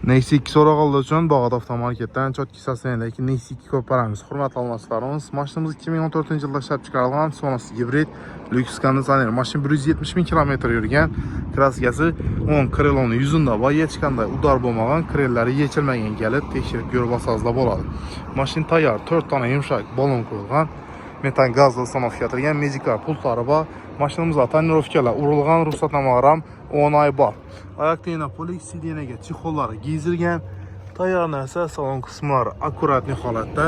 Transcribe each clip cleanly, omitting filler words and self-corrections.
Nexi 2 so'roq oldi uchun Bog'ot avtomarketdan chotki sostenidagi Nexi 2 ko'p paramiz. Hurmatli obunachilarimiz, mashinamiz 2014-yilda ishlab chiqarilgan Sonos gibrid lyuks konditsioner. Mashina 170 ming kilometr yurgan. Kraskasi 10 kreloni yuzunda va hech qanday udar bo'lmagan, krellari yechilmagan kelib tekshirib ko'rib olsangizlar bo'ladi. Mashina tayyor, 4 dona yumshoq balon qo'yilgan. Metan gazli uстановка etilgan, Magicar pultlari bor. Mashinamizda tonirovkalar urilgan, ruxsatnomalar ham 10 oy bor. Oyoq tena polik, sidinaga chexollari giyizilgan. Tayyor narsa, salon qismlari akkuratli holatda.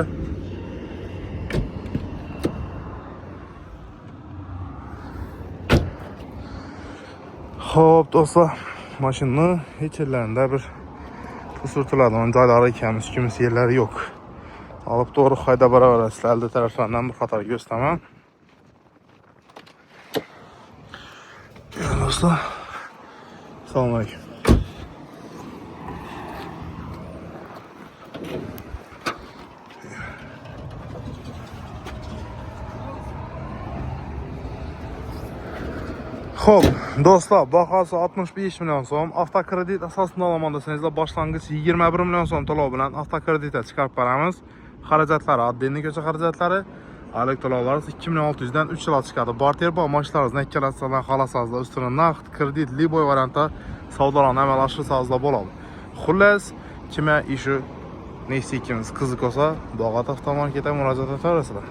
Xo'p, do'stlar, mashina ichlarida bir surtiladigan joylari kamiz, kimiz yerlari yo'q. Olib to'g'ri haydab boraverasizlar. Aldi taraflardan bir qator ko'rsataman. Do'stlar, assalomu alaykum. Xo'p, do'stlar, bahosi 65 million so'm. Avtokredit asosida olaman desangizlar, boshlang'ich 21 million so'm to'lov bilan avtokreditga chiqarib beramiz. Xarajatlari oddiy ko'cha xarajatlari, oylik to'lovlari 2600 dan 3 yil chiqadi. Barter bor, mashinalaringizni ikkalasidan xohlasangizlar ustidan naqd kredit liboy variantda savdolarni amalga oshirsangiz bo'ladi. Xullas, kimga ishi Nexi 2 qiziq bo'lsa, Bog'ot avtomarketga murojaat etaverasizlar.